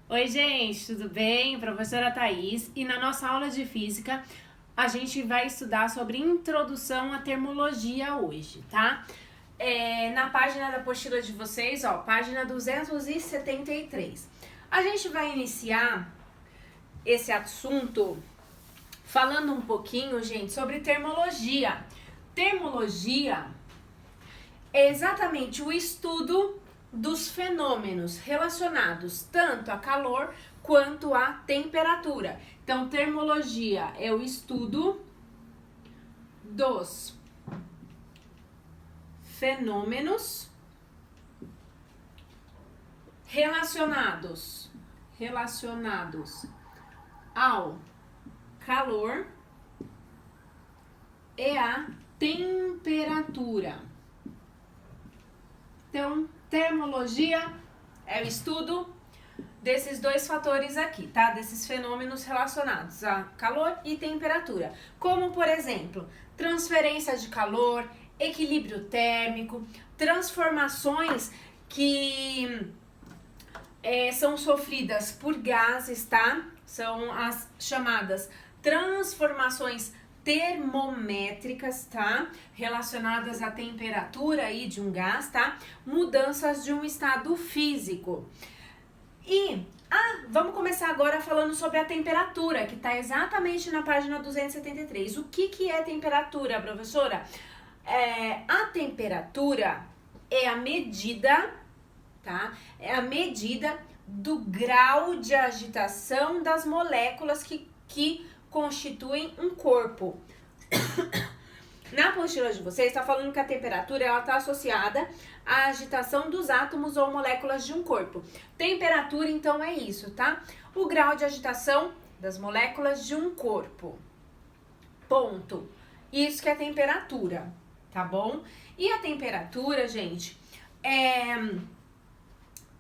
Oi, gente, tudo bem? Professora Thaís. E na nossa aula de física, a gente vai estudar sobre introdução à termologia hoje, tá? Na página da apostila de vocês, ó, página 273. A gente vai iniciar esse assunto falando um pouquinho, gente, sobre termologia. Termologia é exatamente o estudo dos fenômenos relacionados tanto a calor quanto a temperatura. Então, termologia é o estudo dos fenômenos relacionados ao calor e à temperatura. Então, termologia é o estudo desses dois fatores aqui, tá? Desses fenômenos relacionados a calor e temperatura. Como, por exemplo, transferência de calor, equilíbrio térmico, transformações que são sofridas por gases, tá? São as chamadas transformações termométricas, tá? Relacionadas à temperatura aí de um gás, tá? Mudanças de um estado físico. E vamos começar agora falando sobre a temperatura, que tá exatamente na página 273. O que é temperatura, professora? A temperatura é a medida, tá? É a medida do grau de agitação das moléculas que constituem um corpo. Na apostila de vocês está falando que a temperatura ela está associada à agitação dos átomos ou moléculas de um corpo. Temperatura, então, é isso, tá? O grau de agitação das moléculas de um corpo. Ponto. Isso que é temperatura, tá bom? E a temperatura, gente,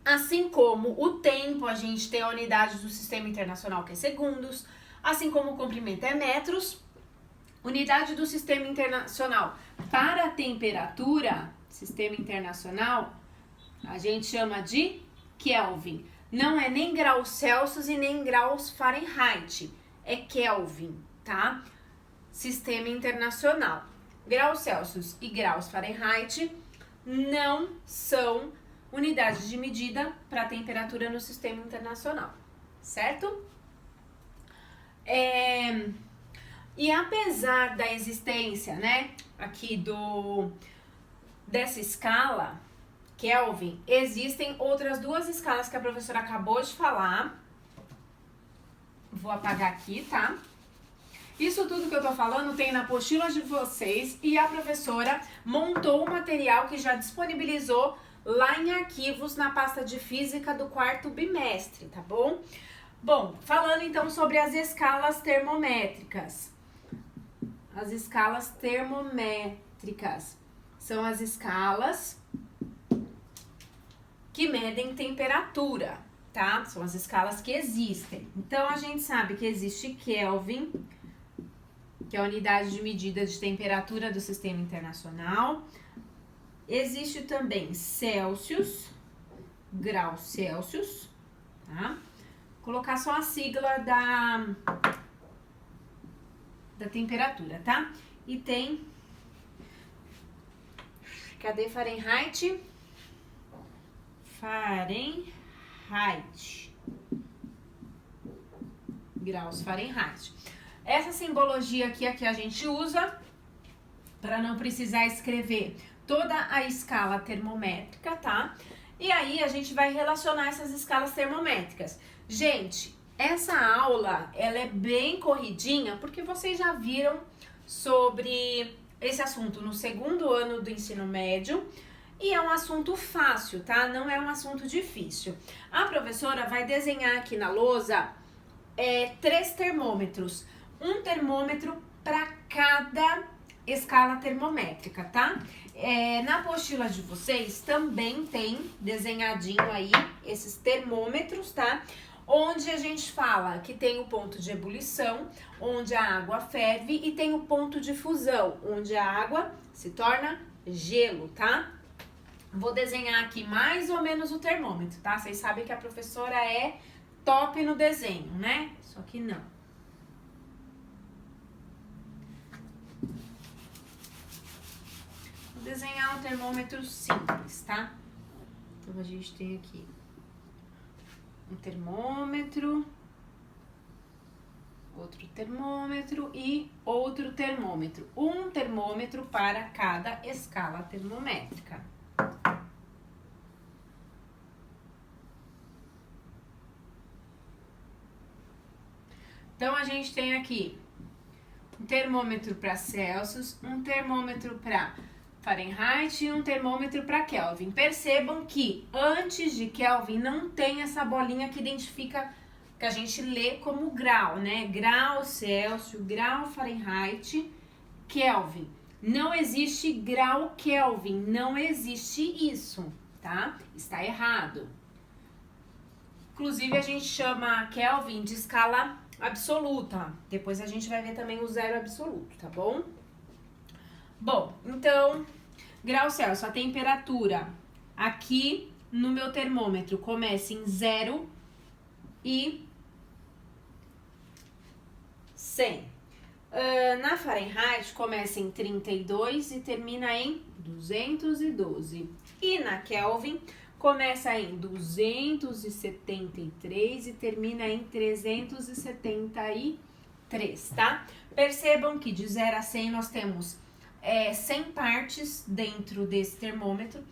assim como o tempo, a gente tem a unidade do Sistema Internacional, que é segundos, assim como o comprimento é metros, unidade do Sistema Internacional para a temperatura, Sistema Internacional, a gente chama de Kelvin. Não é nem graus Celsius e nem graus Fahrenheit, é Kelvin, tá? Sistema Internacional. Graus Celsius e graus Fahrenheit não são unidades de medida para a temperatura no Sistema Internacional, certo? E apesar da existência, né, aqui dessa escala, Kelvin, existem outras duas escalas que a professora acabou de falar. Vou apagar aqui, tá? Isso tudo que eu tô falando tem na apostila de vocês e a professora montou o material que já disponibilizou lá em arquivos na pasta de física do quarto bimestre, tá bom? Bom, falando então sobre as escalas termométricas. As escalas termométricas são as escalas que medem temperatura, tá? São as escalas que existem. Então, a gente sabe que existe Kelvin, que é a unidade de medida de temperatura do Sistema Internacional. Existe também Celsius, graus Celsius, tá? Vou colocar só a sigla da temperatura, tá? E tem, cadê Fahrenheit? Fahrenheit. Graus Fahrenheit. Essa simbologia aqui é que a gente usa para não precisar escrever toda a escala termométrica, tá? E aí a gente vai relacionar essas escalas termométricas. Gente, essa aula, ela é bem corridinha, porque vocês já viram sobre esse assunto no segundo ano do ensino médio, e é um assunto fácil, tá? Não é um assunto difícil. A professora vai desenhar aqui na lousa 3 termômetros, um termômetro para cada escala termométrica, tá? Na apostila de vocês também tem desenhadinho aí esses termômetros, tá? Onde a gente fala que tem o ponto de ebulição, onde a água ferve, e tem o ponto de fusão, onde a água se torna gelo, tá? Vou desenhar aqui mais ou menos o termômetro, tá? Vocês sabem que a professora é top no desenho, né? Só que não. Vou desenhar um termômetro simples, tá? Então, a gente tem aqui um termômetro, outro termômetro e outro termômetro. Um termômetro para cada escala termométrica. Então, a gente tem aqui um termômetro para Celsius, um termômetro para Fahrenheit e um termômetro para Kelvin. Percebam que antes de Kelvin não tem essa bolinha que identifica, que a gente lê como grau, né? Grau Celsius, grau Fahrenheit, Kelvin. Não existe grau Kelvin, não existe isso, tá? Está errado. Inclusive, a gente chama Kelvin de escala absoluta. Depois a gente vai ver também o zero absoluto, tá bom? Bom, então, grau Celsius, a temperatura aqui no meu termômetro começa em 0 e 100. Na Fahrenheit começa em 32 e termina em 212. E na Kelvin começa em 273 e termina em 373, tá? Percebam que de 0 a 100 nós temos 100 partes dentro desse termômetro.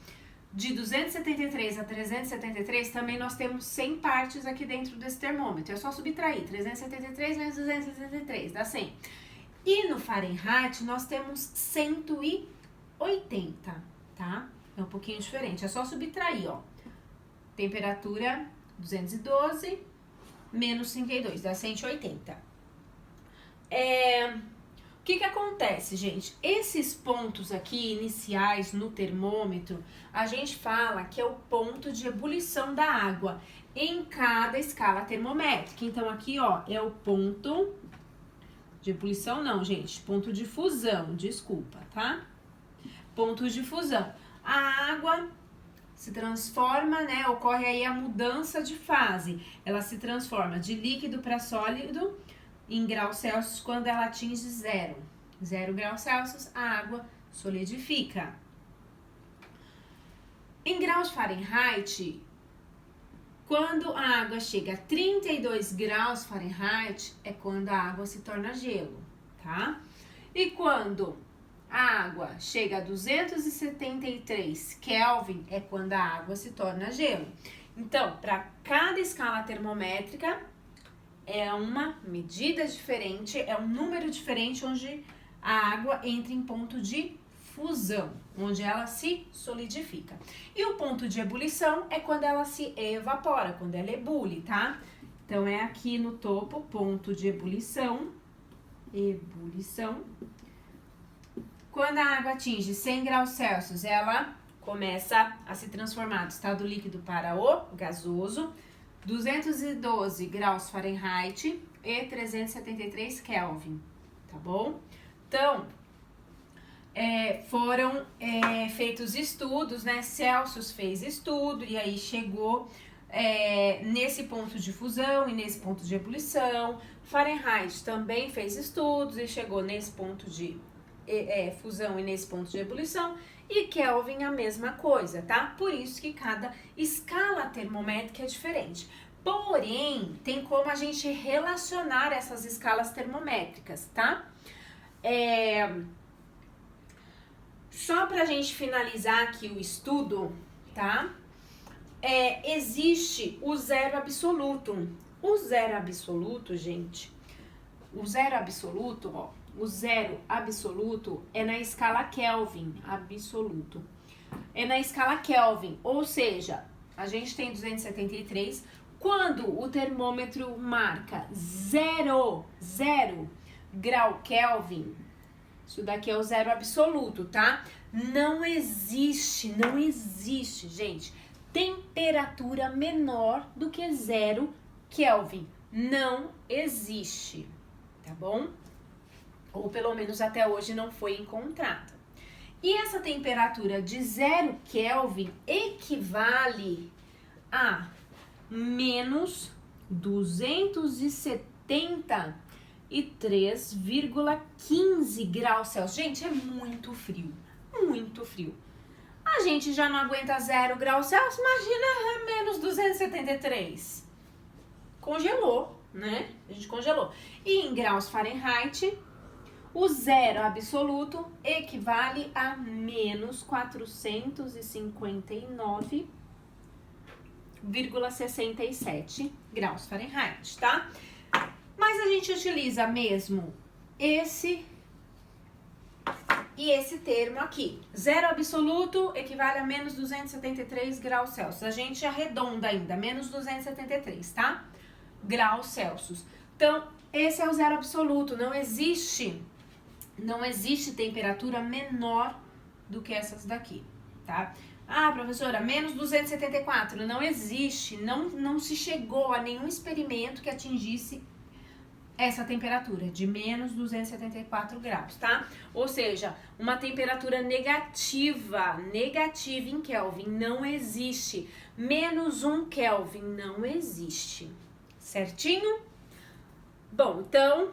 De 273 a 373 também nós temos 100 partes aqui dentro desse termômetro. É só subtrair 373 vezes 273, dá 100. E no Fahrenheit nós temos 180, tá? É um pouquinho diferente, é só subtrair, ó. Temperatura 212 menos 52, dá 180. O que acontece, gente? Esses pontos aqui iniciais no termômetro, a gente fala que é o ponto de ebulição da água em cada escala termométrica. Então, aqui, ó, é o ponto de ebulição, não, gente, ponto de fusão, desculpa, tá? Ponto de fusão. A água se transforma, né? Ocorre aí a mudança de fase. Ela se transforma de líquido para sólido em graus Celsius quando ela atinge 0. 0 graus Celsius, a água solidifica. Em graus Fahrenheit, quando a água chega a 32 graus Fahrenheit, é quando a água se torna gelo, tá? E quando a água chega a 273 Kelvin, é quando a água se torna gelo. Então, para cada escala termométrica, é uma medida diferente, é um número diferente onde a água entra em ponto de fusão, onde ela se solidifica. E o ponto de ebulição é quando ela se evapora, quando ela ebule, tá? Então, é aqui no topo, ponto de ebulição. Quando a água atinge 100 graus Celsius, ela começa a se transformar do estado líquido para o gasoso. 212 graus Fahrenheit e 373 Kelvin, tá bom? Então, foram feitos estudos, né? Celsius fez estudo e aí chegou nesse ponto de fusão e nesse ponto de ebulição. Fahrenheit também fez estudos e chegou nesse ponto de fusão e nesse ponto de ebulição. E Kelvin a mesma coisa, tá? Por isso que cada escala termométrica é diferente. Porém, tem como a gente relacionar essas escalas termométricas, tá? Só pra gente finalizar aqui o estudo, tá? Existe o zero absoluto. O zero absoluto, gente, o zero absoluto, ó, o zero absoluto é na escala Kelvin, absoluto. É na escala Kelvin, ou seja, a gente tem 273, quando o termômetro marca 0 grau Kelvin, isso daqui é o zero absoluto, tá? Não existe, gente, temperatura menor do que 0 Kelvin. Não existe, tá bom? Ou pelo menos até hoje não foi encontrada. E essa temperatura de 0 Kelvin equivale a menos 273,15 graus Celsius. Gente, é muito frio, muito frio. A gente já não aguenta 0 graus Celsius, imagina menos 273. Congelou, né? A gente congelou. E em graus Fahrenheit, o zero absoluto equivale a menos 459,67 graus Fahrenheit, tá? Mas a gente utiliza mesmo esse e esse termo aqui. Zero absoluto equivale a menos 273 graus Celsius. A gente arredonda ainda, menos 273, tá? Graus Celsius. Então, esse é o zero absoluto. Não existe temperatura menor do que essas daqui, tá? Ah, professora, menos 274. Não existe. Não se chegou a nenhum experimento que atingisse essa temperatura de menos 274 graus, tá? Ou seja, uma temperatura negativa em Kelvin não existe. Menos 1 Kelvin não existe. Certinho? Bom, então,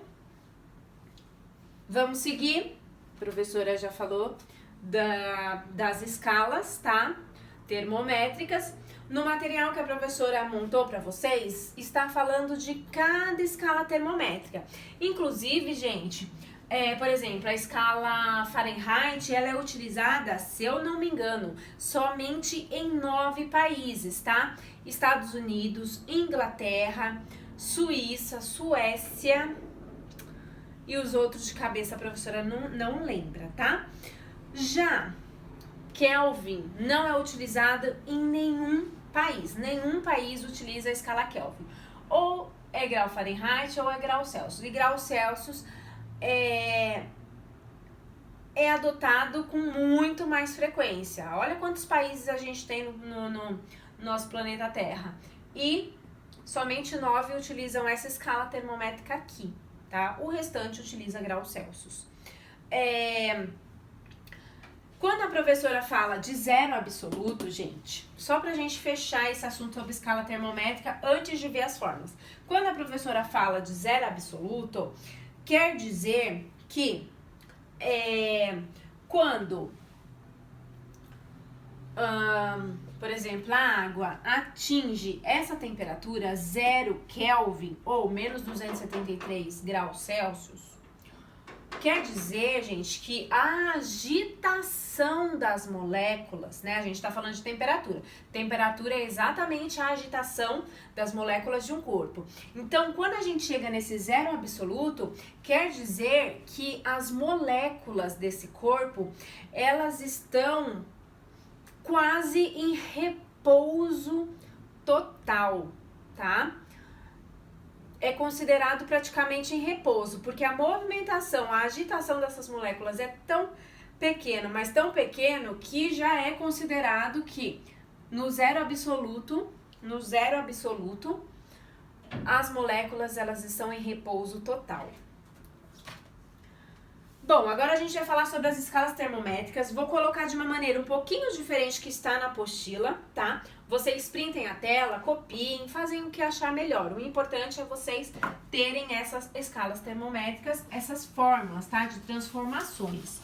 vamos seguir. A professora já falou das escalas, tá? Termométricas. No material que a professora montou para vocês, está falando de cada escala termométrica. Inclusive, gente, por exemplo, a escala Fahrenheit, ela é utilizada, se eu não me engano, somente em 9 países, tá? Estados Unidos, Inglaterra, Suíça, Suécia e os outros de cabeça a professora não lembra, tá? Já Kelvin não é utilizado em nenhum país utiliza a escala Kelvin. Ou é grau Fahrenheit ou é grau Celsius. E grau Celsius é adotado com muito mais frequência. Olha quantos países a gente tem no nosso planeta Terra. E somente 9 utilizam essa escala termométrica aqui, tá? O restante utiliza grau Celsius. Quando a professora fala de zero absoluto, gente, só pra gente fechar esse assunto sobre escala termométrica antes de ver as formas. Quando a professora fala de zero absoluto, quer dizer que quando, por exemplo, a água atinge essa temperatura, 0 Kelvin ou menos 273 graus Celsius, quer dizer, gente, que a agitação das moléculas, né? A gente tá falando de temperatura. Temperatura é exatamente a agitação das moléculas de um corpo. Então, quando a gente chega nesse zero absoluto, quer dizer que as moléculas desse corpo, elas estão quase em repouso total, tá? É considerado praticamente em repouso, porque a movimentação, a agitação dessas moléculas é tão pequeno, mas tão pequeno que já é considerado que no zero absoluto, as moléculas elas estão em repouso total. Bom, agora a gente vai falar sobre as escalas termométricas. Vou colocar de uma maneira um pouquinho diferente que está na apostila, tá? Vocês printem a tela, copiem, fazem o que achar melhor. O importante é vocês terem essas escalas termométricas, essas fórmulas, tá? De transformações.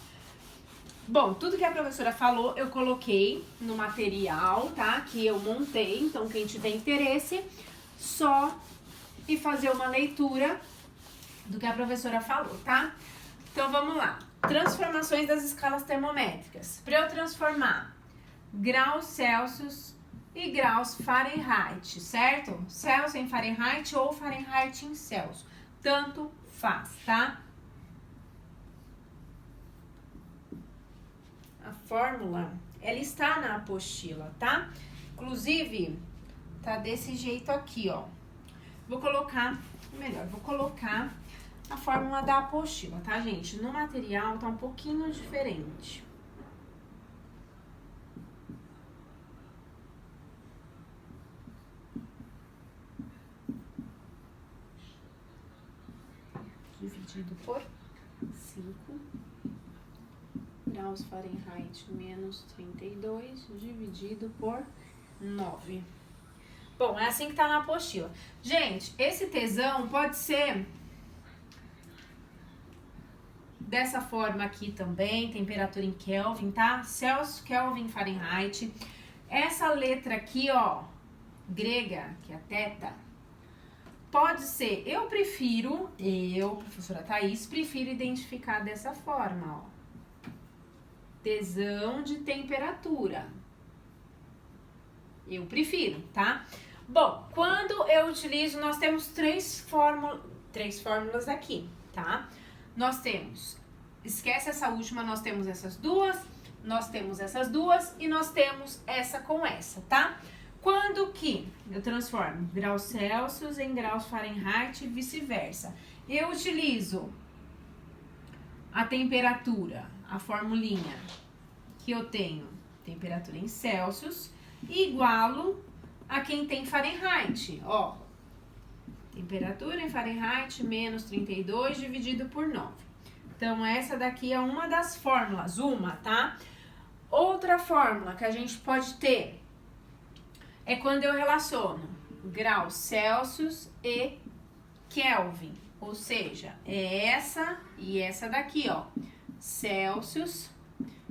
Bom, tudo que a professora falou eu coloquei no material, tá? Que eu montei, então quem tiver interesse, só ir fazer uma leitura do que a professora falou, tá? Então, vamos lá. Transformações das escalas termométricas. Para eu transformar graus Celsius e graus Fahrenheit, certo? Celsius em Fahrenheit ou Fahrenheit em Celsius. Tanto faz, tá? A fórmula, ela está na apostila, tá? Inclusive, tá desse jeito aqui, ó. Vou colocar a fórmula da apostila, tá, gente? No material tá um pouquinho diferente. Dividido por 5 graus Fahrenheit menos 32 dividido por 9. Bom, é assim que tá na apostila. Gente, esse tesão pode ser dessa forma aqui também, temperatura em Kelvin, tá? Celsius, Kelvin, Fahrenheit. Essa letra aqui, ó, grega, que é a teta, pode ser, eu, professora Thaís, prefiro identificar dessa forma, ó. Tesão de temperatura. Eu prefiro, tá? Bom, quando eu utilizo, nós temos três fórmulas aqui, tá? Nós temos, esquece essa última, nós temos essas duas, nós temos essas duas e nós temos essa com essa, tá? Quando que eu transformo graus Celsius em graus Fahrenheit e vice-versa? Eu utilizo a temperatura, a formulinha que eu tenho, temperatura em Celsius, igualo a quem tem Fahrenheit, ó. Temperatura em Fahrenheit menos 32 dividido por 9. Então, essa daqui é uma das fórmulas, tá? Outra fórmula que a gente pode ter é quando eu relaciono graus Celsius e Kelvin. Ou seja, é essa e essa daqui, ó. Celsius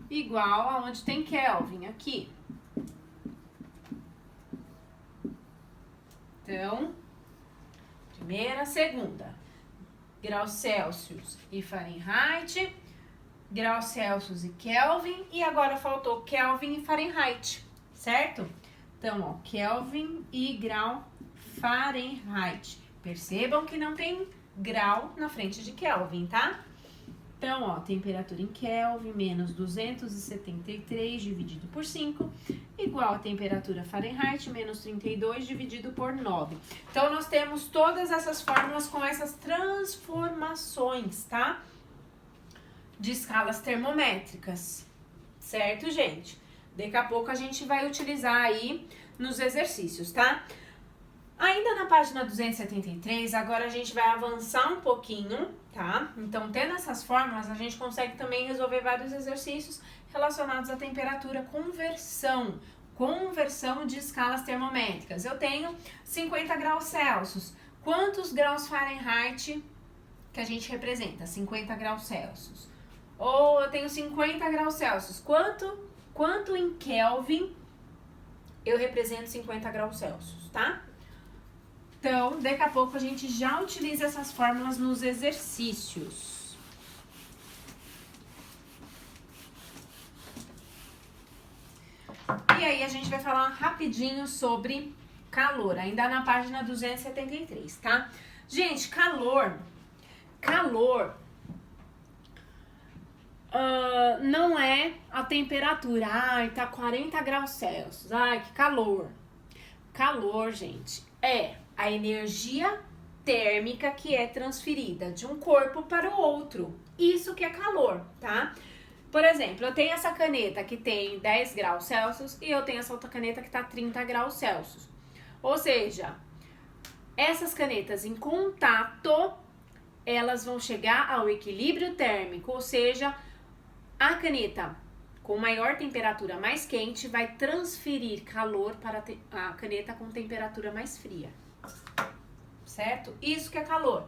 igual a onde tem Kelvin, aqui. Então, primeira, segunda. Graus Celsius e Fahrenheit, graus Celsius e Kelvin, e agora faltou Kelvin e Fahrenheit, certo? Então, ó, Kelvin e grau Fahrenheit. Percebam que não tem grau na frente de Kelvin, tá? Então, ó, temperatura em Kelvin menos 273 dividido por 5, igual a temperatura Fahrenheit menos 32 dividido por 9. Então, nós temos todas essas fórmulas com essas transformações, tá? De escalas termométricas, certo, gente? Daqui a pouco a gente vai utilizar aí nos exercícios, tá? Ainda na página 273, agora a gente vai avançar um pouquinho, tá? Então, tendo essas fórmulas, a gente consegue também resolver vários exercícios relacionados à temperatura, conversão de escalas termométricas. Eu tenho 50 graus Celsius. Quantos graus Fahrenheit que a gente representa? 50 graus Celsius. Ou eu tenho 50 graus Celsius. Quanto em Kelvin eu represento 50 graus Celsius, tá? Então, daqui a pouco a gente já utiliza essas fórmulas nos exercícios. E aí a gente vai falar rapidinho sobre calor, ainda na página 273, tá? Gente, calor não é a temperatura, ai, tá 40 graus Celsius, ai, que calor. Calor, gente, é a energia térmica que é transferida de um corpo para o outro. Isso que é calor, tá? Por exemplo, eu tenho essa caneta que tem 10 graus Celsius e eu tenho essa outra caneta que tá 30 graus Celsius. Ou seja, essas canetas em contato, elas vão chegar ao equilíbrio térmico, ou seja, a caneta com maior temperatura mais quente vai transferir calor para a caneta com temperatura mais fria. Certo? Isso que é calor.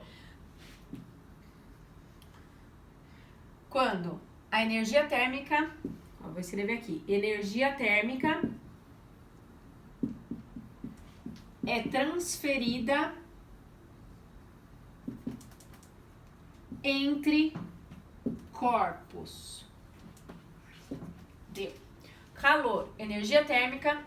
Quando a energia térmica, vou escrever aqui, energia térmica é transferida entre corpos. Deu. Calor, energia térmica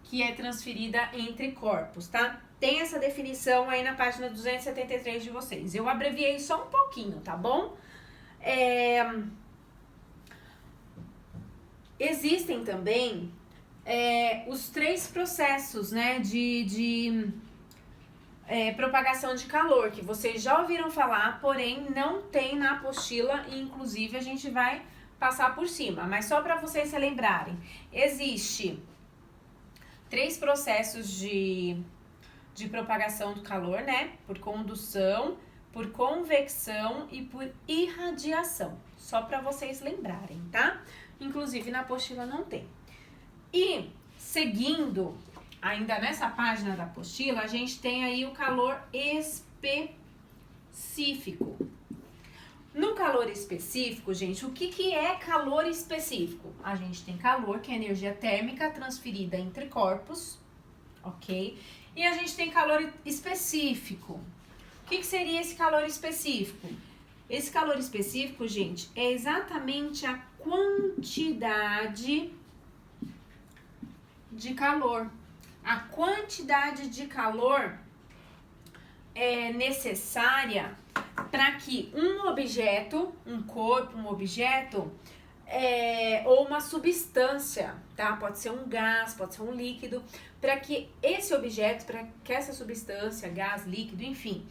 que é transferida entre corpos, tá? Tem essa definição aí na página 273 de vocês. Eu abreviei só um pouquinho, tá bom? Existem também os 3 processos, né, de propagação de calor, que vocês já ouviram falar, porém não tem na apostila e inclusive a gente vai passar por cima. Mas só para vocês se lembrarem, existe 3 processos de propagação do calor, né? Por condução, por convecção e por irradiação. Só para vocês lembrarem, tá? inclusive na apostila não tem. E seguindo, ainda nessa página da apostila, a gente tem aí o calor específico. No calor específico, gente, o que é calor específico? A gente tem calor, que é energia térmica transferida entre corpos, ok? E a gente tem calor específico. O que seria esse calor específico? Esse calor específico, gente, é exatamente a quantidade de calor. A quantidade de calor é necessária para que um objeto, um corpo, um objeto, ou uma substância, tá? Pode ser um gás, pode ser um líquido, para que esse objeto, para que essa substância, gás, líquido, enfim,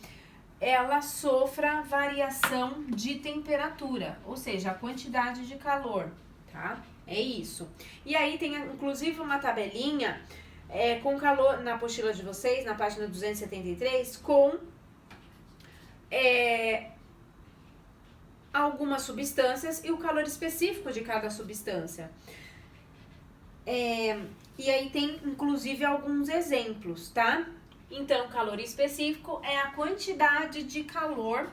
ela sofra variação de temperatura, ou seja, a quantidade de calor, tá? É isso. E aí tem inclusive uma tabelinha com calor na apostila de vocês, na página 273, com algumas substâncias e o calor específico de cada substância. E aí tem inclusive alguns exemplos, tá? Então, calor específico é a quantidade de calor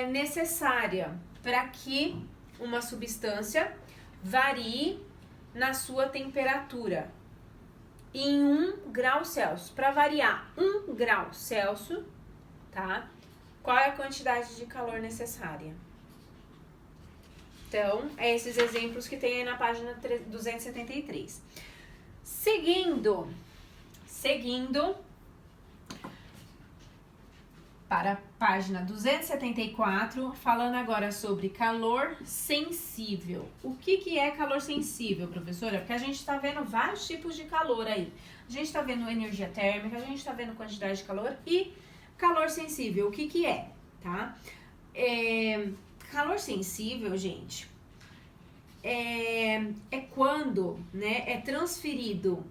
necessária para que uma substância varie na sua temperatura em 1 grau Celsius. Para variar 1 grau Celsius, tá? Qual é a quantidade de calor necessária? Então, esses exemplos que tem aí na página 273. Seguindo para a página 274, falando agora sobre calor sensível. O que é calor sensível, professora? Porque a gente está vendo vários tipos de calor aí. A gente está vendo energia térmica, a gente está vendo quantidade de calor e calor sensível. O que é, tá? Calor sensível, gente, é quando, né, é transferido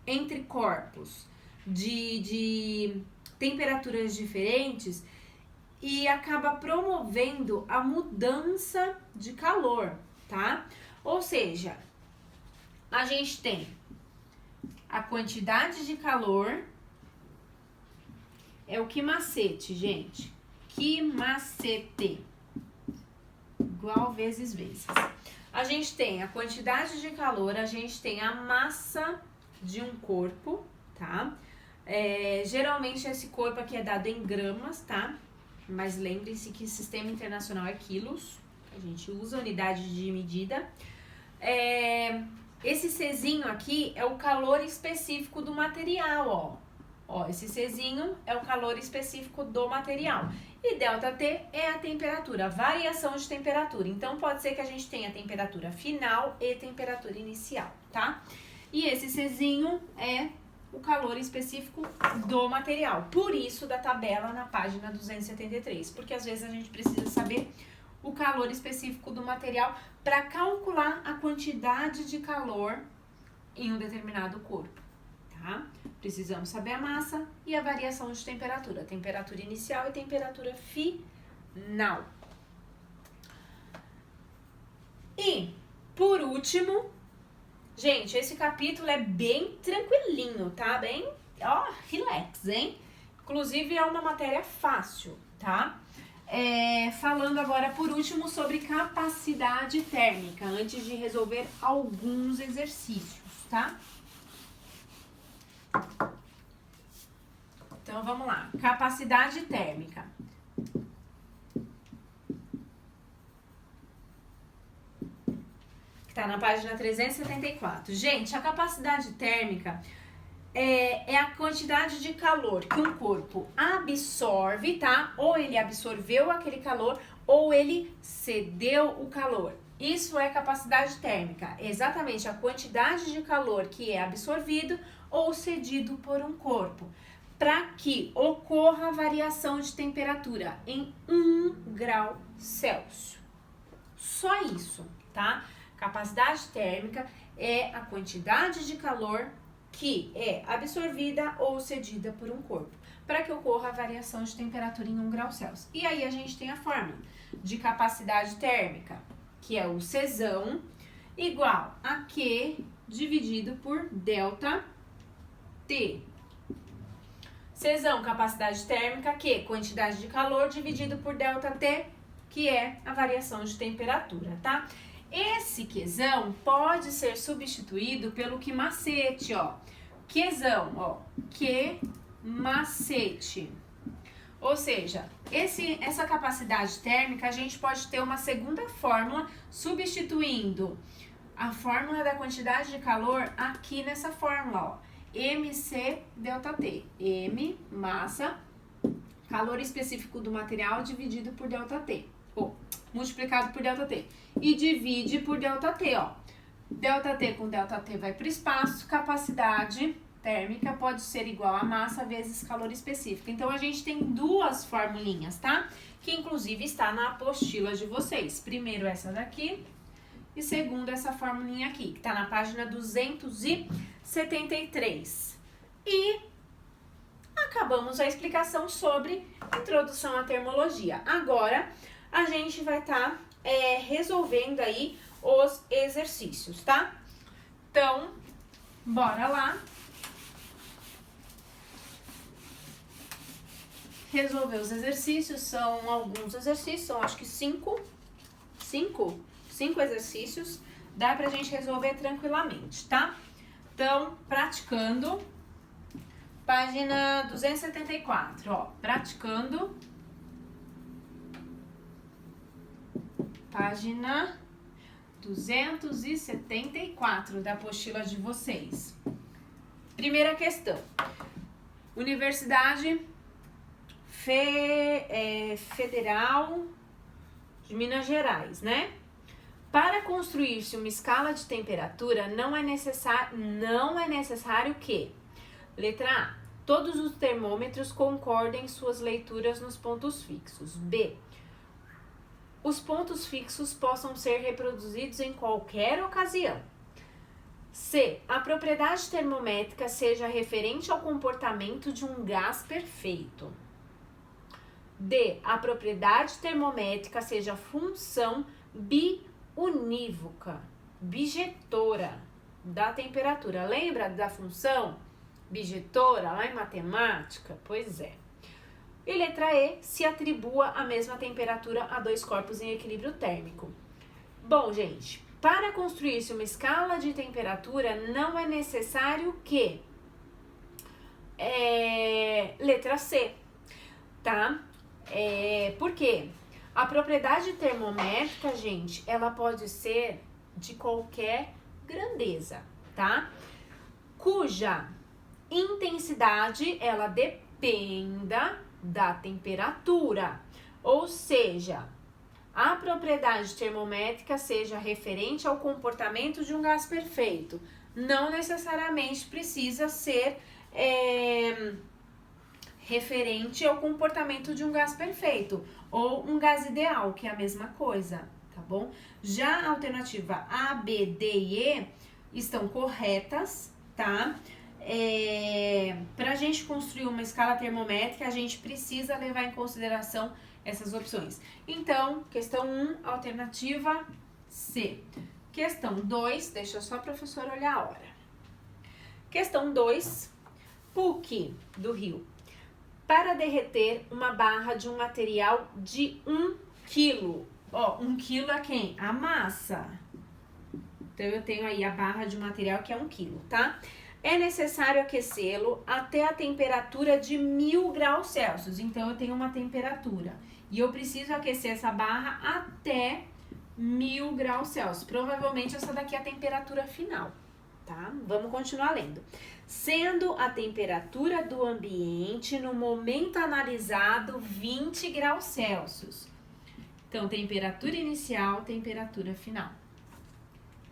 entre corpos de temperaturas diferentes e acaba promovendo a mudança de calor, tá? Ou seja, a gente tem a quantidade de calor, é o que macete, gente, que macete, igual vezes. A gente tem a quantidade de calor, a gente tem a massa de um corpo, tá? Geralmente esse corpo aqui é dado em gramas, tá? Mas lembrem-se que sistema internacional é quilos, a gente usa a unidade de medida. Esse Czinho aqui é o calor específico do material, ó. Esse Czinho é o calor específico do material. E ΔT é a temperatura, a variação de temperatura. Então, pode ser que a gente tenha temperatura final e temperatura inicial, tá? E esse Czinho é o calor específico do material. Por isso, da tabela na página 273. Porque, às vezes, a gente precisa saber o calor específico do material para calcular a quantidade de calor em um determinado corpo, tá? Precisamos saber a massa e a variação de temperatura. Temperatura inicial e temperatura final. E, por último, gente, esse capítulo é bem tranquilinho, tá? Bem, relax, hein? Inclusive, é uma matéria fácil, tá? Falando agora, por último, sobre capacidade térmica, antes de resolver alguns exercícios, tá? Então, vamos lá. Capacidade térmica. Que tá na página 374. Gente, a capacidade térmica é a quantidade de calor que um corpo absorve, tá? Ou ele absorveu aquele calor, ou ele cedeu o calor. Isso é capacidade térmica. Exatamente a quantidade de calor que é absorvido ou cedido por um corpo, para que ocorra variação de temperatura em 1 grau Celsius. Só isso, tá? Capacidade térmica é a quantidade de calor que é absorvida ou cedida por um corpo, para que ocorra a variação de temperatura em 1 grau Celsius. E aí a gente tem a fórmula de capacidade térmica, que é o Czão igual a Q dividido por delta T. Czão, capacidade térmica, Q, quantidade de calor dividido por delta T, que é a variação de temperatura, tá? Esse Qzão pode ser substituído pelo Q macete, ó. Qzão, ó, Q macete. Ou seja, essa capacidade térmica, a gente pode ter uma segunda fórmula substituindo a fórmula da quantidade de calor aqui nessa fórmula, ó. MC delta T. M, massa, calor específico do material dividido por delta T. Ou multiplicado por delta T. E divide por delta T, ó. Delta T com delta T vai para o espaço, capacidade térmica pode ser igual a massa vezes calor específico. Então, a gente tem duas formulinhas, tá? Que, inclusive, está na apostila de vocês. Primeiro, essa daqui. E segundo, essa formulinha aqui, que está na página 273. E acabamos a explicação sobre introdução à termologia. Agora, a gente vai estar resolvendo aí os exercícios, tá? Então, bora lá. Resolver os exercícios, são alguns exercícios, são acho que cinco exercícios, dá pra gente resolver tranquilamente, tá? Então, praticando, página 274, ó, praticando, página 274 da apostila de vocês. Primeira questão, Universidade Federal de Minas Gerais, né? Para construir-se uma escala de temperatura, não é necessário que, letra A, todos os termômetros concordem suas leituras nos pontos fixos. B, os pontos fixos possam ser reproduzidos em qualquer ocasião. C, a propriedade termométrica seja referente ao comportamento de um gás perfeito. D, a propriedade termométrica seja função biunívoca, bijetora da temperatura. Lembra da função bijetora lá em matemática? Pois é. E letra E, se atribua a mesma temperatura a dois corpos em equilíbrio térmico. Bom, gente, para construir-se uma escala de temperatura, não é necessário que... letra C, tá? Por quê? A propriedade termométrica, gente, ela pode ser de qualquer grandeza, tá? Cuja intensidade, ela dependa da temperatura. Ou seja, a propriedade termométrica seja referente ao comportamento de um gás perfeito. Não necessariamente precisa ser referente ao comportamento de um gás perfeito ou um gás ideal, que é a mesma coisa, tá bom? Já a alternativa A, B, D e E estão corretas, tá? Para a gente construir uma escala termométrica, a gente precisa levar em consideração essas opções. Então, questão 1, alternativa C. Questão 2, deixa só a professora olhar a hora. Questão 2, PUC do Rio. Para derreter uma barra de um material de 1 quilo. Ó, 1 quilo é quem? A massa. Então, eu tenho aí a barra de um material que é 1 quilo, tá? É necessário aquecê-lo até a temperatura de 1000 graus Celsius. Então, eu tenho uma temperatura. E eu preciso aquecer essa barra até 1000 graus Celsius. Provavelmente, essa daqui é a temperatura final, tá? Vamos continuar lendo. Sendo a temperatura do ambiente no momento analisado 20 graus Celsius. Então, temperatura inicial, temperatura final.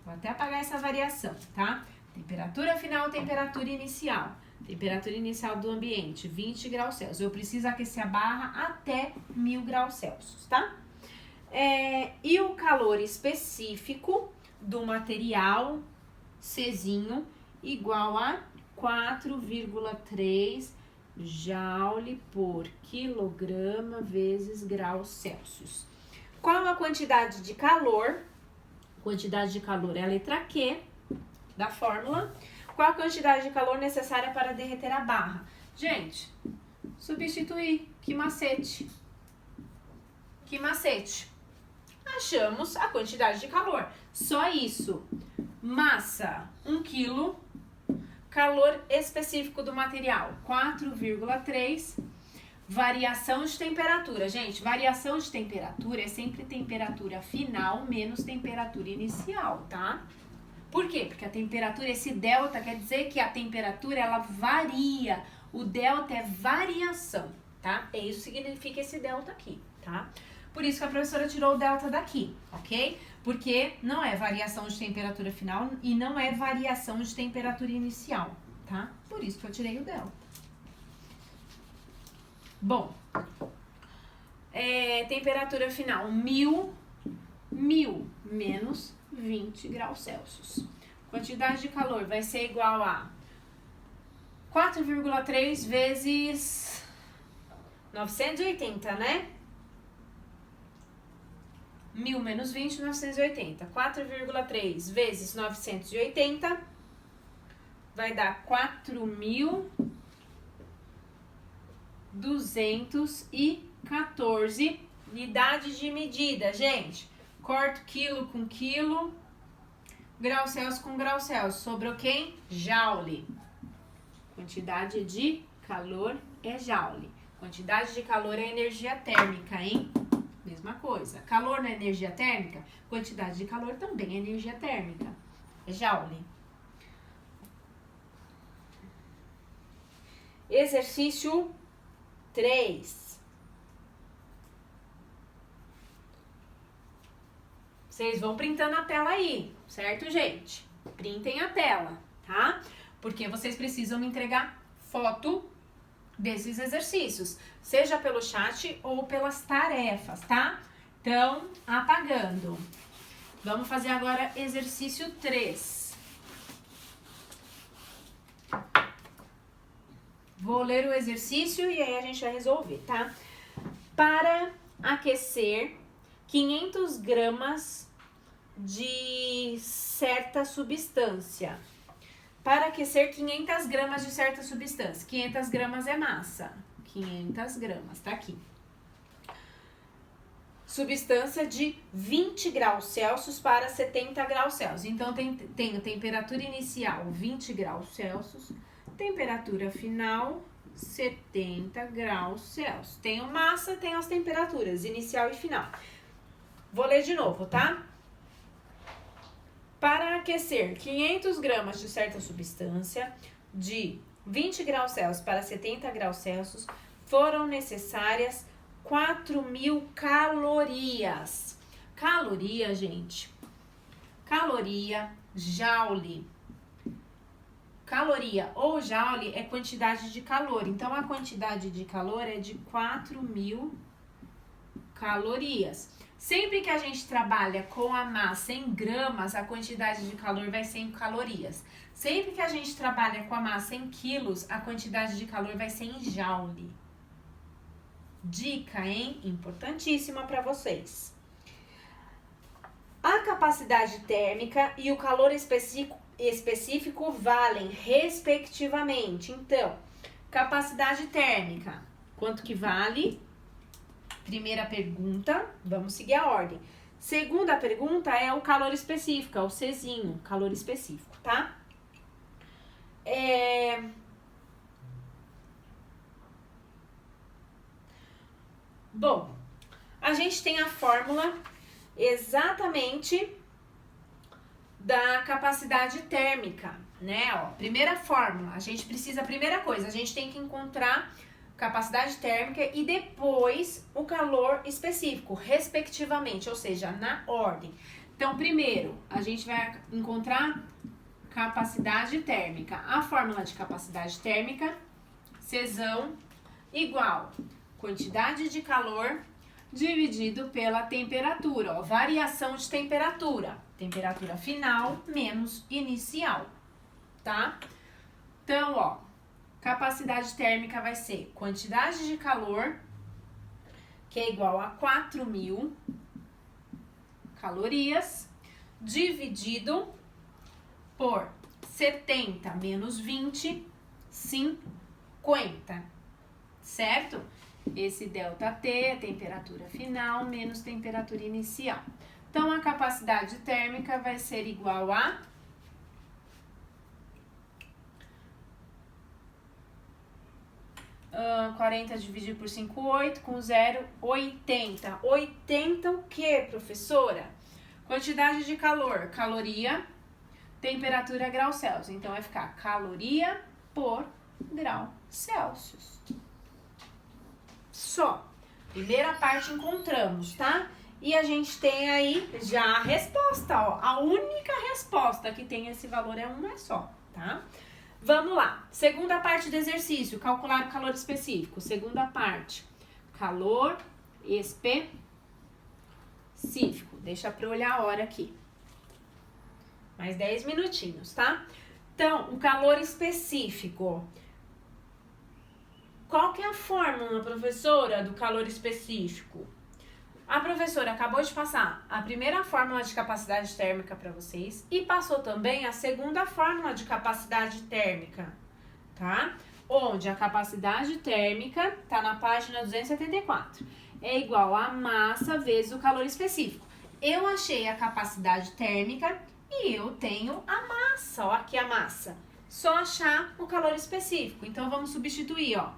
Vou até apagar essa variação, tá? Temperatura final, temperatura inicial. Temperatura inicial do ambiente, 20 graus Celsius. Eu preciso aquecer a barra até 1000 graus Celsius, tá? E o calor específico do material Czinho igual a 4,3 joule por quilograma vezes graus Celsius. Qual a quantidade de calor Quantidade de calor é a letra Q da fórmula. Qual a quantidade de calor necessária para derreter a barra? Gente, substituir. Que macete? Que macete? Achamos a quantidade de calor. Só isso. Massa, 1 kg. Calor específico do material, 4,3. Variação de temperatura. Gente, variação de temperatura é sempre temperatura final menos temperatura inicial, tá? Por quê? Porque a temperatura, esse delta quer dizer que a temperatura, ela varia. O delta é variação, tá? É isso que significa esse delta aqui, tá? Por isso que a professora tirou o delta daqui, ok? Porque não é variação de temperatura final e não é variação de temperatura inicial, tá? Por isso que eu tirei o delta. Bom, temperatura final, 1000 menos 20 graus Celsius. Quantidade de calor vai ser igual a 4,3 vezes 980, né? 1000 menos 20, 980. 4,3 vezes 980 vai dar 4.214 unidades de medida, gente. Corto quilo com quilo, grau Celsius com grau Celsius. Sobrou quem? Joule. Quantidade de calor é joule. Quantidade de calor é energia térmica, hein? Mesma coisa. Calor não é energia térmica? Quantidade de calor também é energia térmica. É joule. Exercício 3. Vocês vão printando a tela aí, certo, gente? Printem a tela, tá? Porque vocês precisam me entregar foto desses exercícios, seja pelo chat ou pelas tarefas, tá? Então, apagando. Vamos fazer agora exercício 3. Vou ler o exercício e aí a gente vai resolver, tá? Para aquecer 500 gramas de certa substância. Para aquecer 500 gramas de certa substância. 500 gramas é massa. 500 gramas, tá aqui. Substância de 20 graus Celsius para 70 graus Celsius. Então, tenho temperatura inicial 20 graus Celsius, temperatura final 70 graus Celsius. Tenho massa, tenho as temperaturas inicial e final. Vou ler de novo, tá? Para aquecer 500 gramas de certa substância de 20 graus Celsius para 70 graus Celsius, foram necessárias 4.000 calorias. Caloria, gente. Caloria, joule. Caloria ou joule é quantidade de calor. Então, a quantidade de calor é de 4.000 calorias. Sempre que a gente trabalha com a massa em gramas, a quantidade de calor vai ser em calorias. Sempre que a gente trabalha com a massa em quilos, a quantidade de calor vai ser em joule. Dica, hein? Importantíssima para vocês. A capacidade térmica e o calor específico valem respectivamente. Então, capacidade térmica, quanto que vale? Primeira pergunta, vamos seguir a ordem. Segunda pergunta é o calor específico, é o Czinho, calor específico, tá? Bom, a gente tem a fórmula exatamente da capacidade térmica, né? Ó, primeira fórmula, primeira coisa, a gente tem que encontrar capacidade térmica e depois o calor específico, respectivamente, ou seja, na ordem. Então, primeiro, a gente vai encontrar capacidade térmica. A fórmula de capacidade térmica, Czão, igual quantidade de calor dividido pela temperatura, ó, variação de temperatura. Temperatura final menos inicial, tá? Então, ó, capacidade térmica vai ser quantidade de calor, que é igual a 4.000 calorias, dividido por 70 menos 20, 50, certo? Esse ΔT é a temperatura final menos temperatura inicial. Então, a capacidade térmica vai ser igual a 40 dividido por 5, 8, com 0, 80. 80 o que, professora? Quantidade de calor, caloria, temperatura, grau Celsius. Então, vai ficar caloria por grau Celsius. Só. Primeira parte encontramos, tá? E a gente tem aí já a resposta, ó. A única resposta que tem esse valor é uma só, tá? Vamos lá. Segunda parte do exercício, calcular o calor específico. Segunda parte, calor específico. Deixa pra olhar a hora aqui. Mais 10 minutinhos, tá? Então, o calor específico. Qual que é a fórmula, professora, do calor específico? A professora acabou de passar a primeira fórmula de capacidade térmica para vocês e passou também a segunda fórmula de capacidade térmica, tá? Onde a capacidade térmica tá na página 274. É igual a massa vezes o calor específico. Eu achei a capacidade térmica e eu tenho a massa, ó, aqui a massa. Só achar o calor específico. Então, vamos substituir, ó.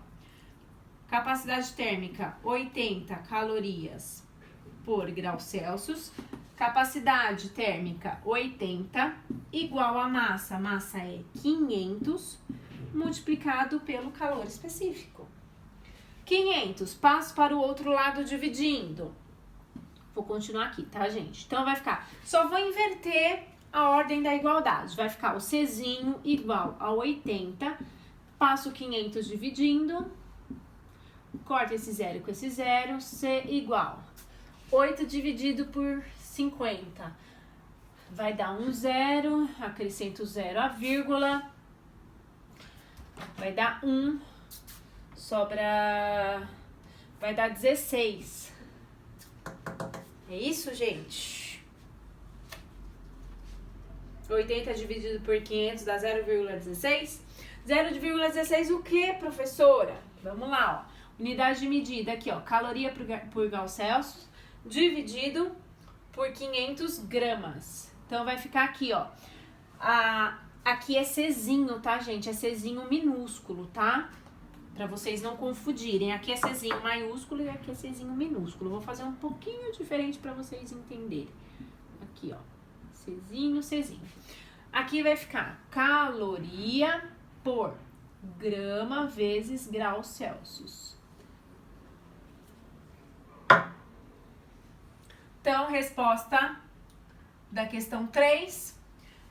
Capacidade térmica, 80 calorias por grau Celsius. Capacidade térmica, 80, igual a massa. Massa é 500, multiplicado pelo calor específico. 500, passo para o outro lado dividindo. Vou continuar aqui, tá, gente? Então, vai ficar... Só vou inverter a ordem da igualdade. Vai ficar o Czinho igual a 80. Passo 500 dividindo. Corta esse zero com esse zero. C igual 8 dividido por 50. Vai dar um zero. Acrescento zero a vírgula. Vai dar 1. Sobra... Vai dar 16. É isso, gente? 80 dividido por 500 dá 0,16. 0,16 o que, professora? Vamos lá, ó. Unidade de medida aqui, ó. Caloria por grau Celsius dividido por 500 gramas. Então, vai ficar aqui, ó. Aqui é Czinho, tá, gente? É Czinho minúsculo, tá? Pra vocês não confundirem. Aqui é Czinho maiúsculo e aqui é Czinho minúsculo. Vou fazer um pouquinho diferente pra vocês entenderem. Aqui, ó. Czinho, Czinho. Aqui vai ficar caloria por grama vezes grau Celsius. Então, resposta da questão 3.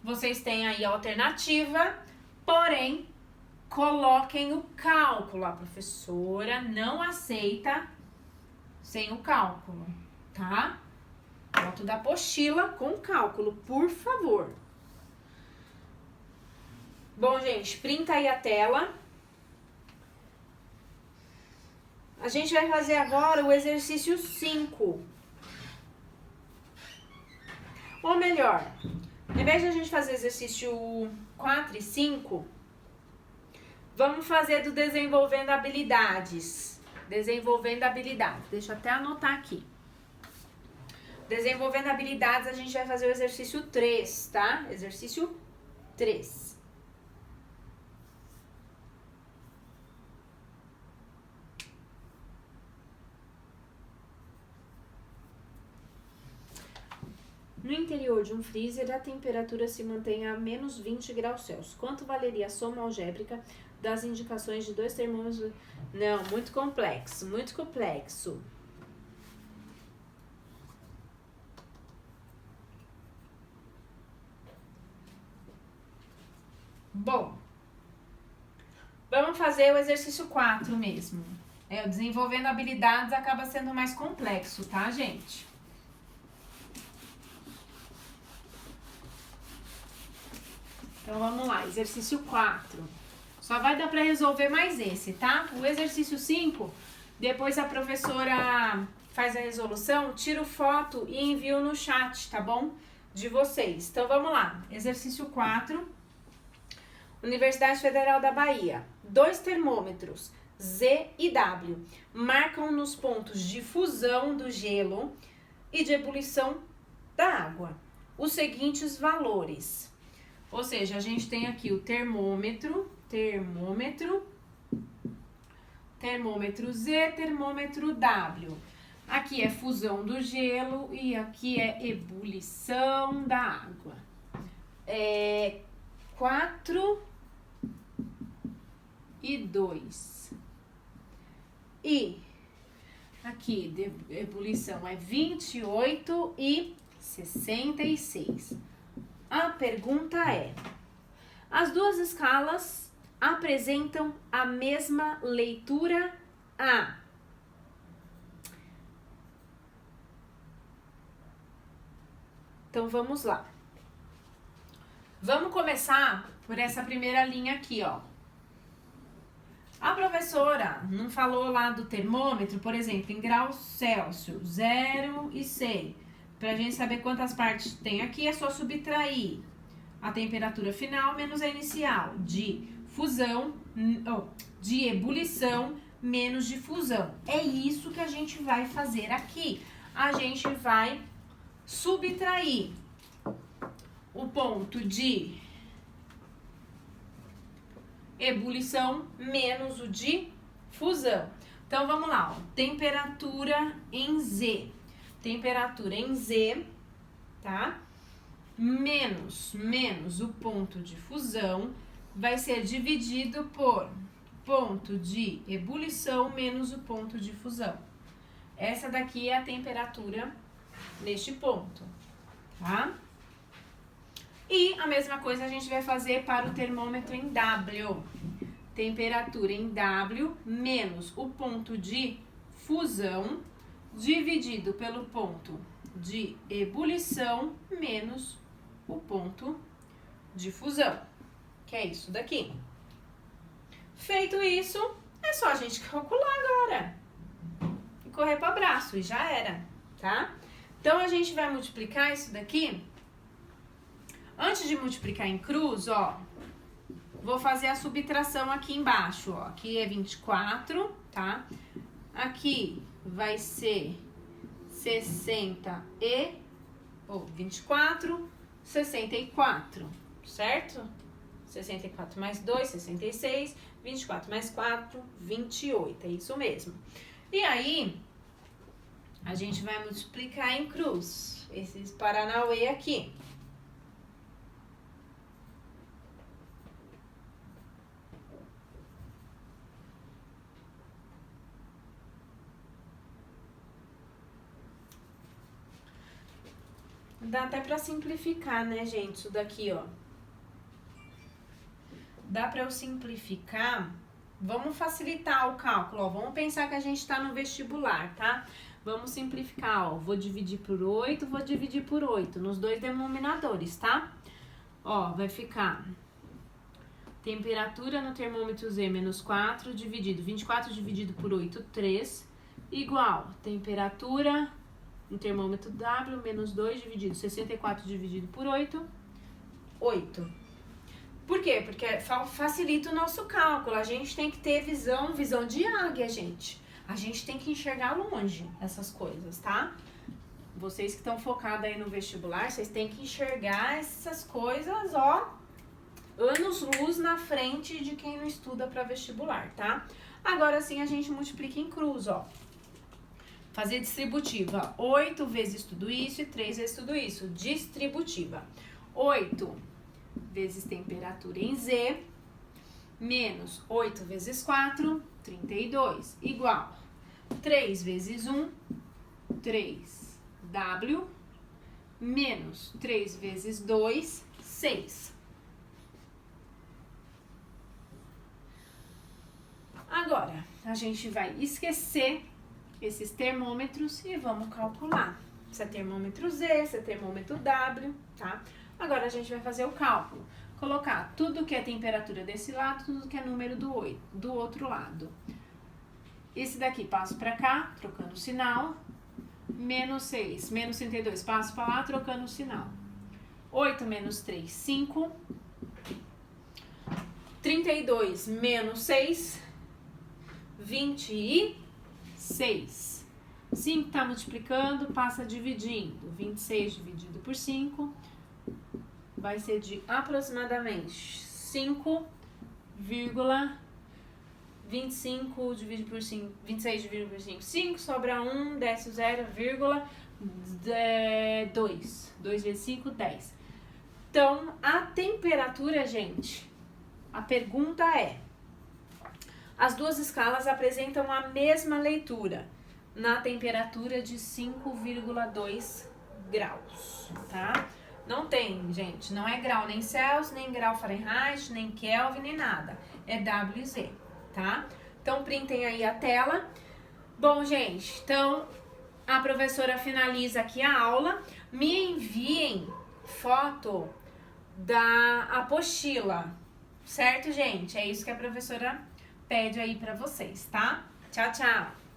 Vocês têm aí a alternativa, porém, coloquem o cálculo. A professora não aceita sem o cálculo, tá? Foto da apostila com cálculo, por favor. Bom, gente, printa aí a tela. A gente vai fazer agora o exercício 5. Ou melhor, ao invés de a gente fazer exercício 4 e 5, vamos fazer do desenvolvendo habilidades. Desenvolvendo habilidades. Deixa eu até anotar aqui. Desenvolvendo habilidades, a gente vai fazer o exercício 3, tá? Exercício 3. No interior de um freezer, a temperatura se mantém a menos 20 graus Celsius. Quanto valeria a soma algébrica das indicações de dois termômetros? Não, muito complexo, muito complexo. Bom, vamos fazer o exercício 4 mesmo. O desenvolvendo habilidades acaba sendo mais complexo, tá, gente? Então, vamos lá, exercício 4. Só vai dar para resolver mais esse, tá? O exercício 5, depois a professora faz a resolução, tira foto e envia no chat, tá bom? de vocês. Então, vamos lá. Exercício 4. Universidade Federal da Bahia. 2 termômetros, Z e W, marcam nos pontos de fusão do gelo e de ebulição da água os seguintes valores. Ou seja, a gente tem aqui o termômetro Z, termômetro W. Aqui é fusão do gelo e aqui é ebulição da água. 4 e 2. E aqui de ebulição é 28 e 66. A pergunta é: as duas escalas apresentam a mesma leitura A. Então vamos lá. Vamos começar por essa primeira linha aqui, ó. A professora não falou lá do termômetro, por exemplo, em graus Celsius, 0 e 100. Pra gente saber quantas partes tem aqui, é só subtrair a temperatura final menos a inicial, de fusão, de ebulição menos de fusão. É isso que a gente vai fazer aqui. A gente vai subtrair o ponto de ebulição menos o de fusão. Então, vamos lá, ó. Temperatura em Z. Temperatura em Z, tá? Menos o ponto de fusão vai ser dividido por ponto de ebulição menos o ponto de fusão. Essa daqui é a temperatura neste ponto, tá? E a mesma coisa a gente vai fazer para o termômetro em W. Temperatura em W menos o ponto de fusão dividido pelo ponto de ebulição menos o ponto de fusão, que é isso daqui. Feito isso, é só a gente calcular agora e correr para o abraço e já era, tá? Então, a gente vai multiplicar isso daqui. Antes de multiplicar em cruz, ó, vou fazer a subtração aqui embaixo, ó. Aqui é 24, tá? Aqui vai ser 24, 64, certo? 64 mais 2, 66, 24 mais 4, 28, é isso mesmo. E aí, a gente vai multiplicar em cruz, esses paranauê aqui. Dá até pra simplificar, né, gente, isso daqui, ó. Dá pra eu simplificar. Vamos facilitar o cálculo, ó. Vamos pensar que a gente tá no vestibular, tá? Vamos simplificar, ó. Vou dividir por 8, vou dividir por 8, nos dois denominadores, tá? Ó, vai ficar temperatura no termômetro Z menos 4 dividido, 24 dividido por 8, 3, igual temperatura no termômetro W menos 2 dividido, 64 dividido por 8, 8. Por quê? Porque facilita o nosso cálculo. A gente tem que ter visão de águia, gente. A gente tem que enxergar longe essas coisas, tá? Vocês que estão focados aí no vestibular, vocês têm que enxergar essas coisas, ó, anos-luz na frente de quem não estuda para vestibular, tá? Agora sim a gente multiplica em cruz, ó. Fazer distributiva. 8 vezes tudo isso e 3 vezes tudo isso. Distributiva. 8 vezes temperatura em Z, menos 8 vezes 4, 32, igual 3 vezes 1, 3W, menos 3 vezes 2, 6. Agora, a gente vai esquecer esses termômetros e vamos calcular. Se é termômetro Z, se é termômetro W, tá? Agora a gente vai fazer o cálculo. Colocar tudo que é temperatura desse lado, tudo que é número do outro lado. Esse daqui passo para cá, trocando o sinal. Menos 6, menos 32, passo para lá, trocando o sinal. 8 menos 3, 5. 32 menos 6, 26. 5 tá multiplicando, passa dividindo. 26 dividido por 5 vai ser de aproximadamente 5,25 dividido por 5, 26 dividido por 5, 5, sobra 1, desce o 0,2. 2 vezes 5, 10. Então, a temperatura, gente, a pergunta é: as duas escalas apresentam a mesma leitura na temperatura de 5,2 graus, tá? Não tem, gente, não é grau nem Celsius, nem grau Fahrenheit, nem Kelvin, nem nada. É WZ, tá? Então, printem aí a tela. Bom, gente, então a professora finaliza aqui a aula. Me enviem foto da apostila, certo, gente? É isso que a professora pede aí pra vocês, tá? Tchau, tchau!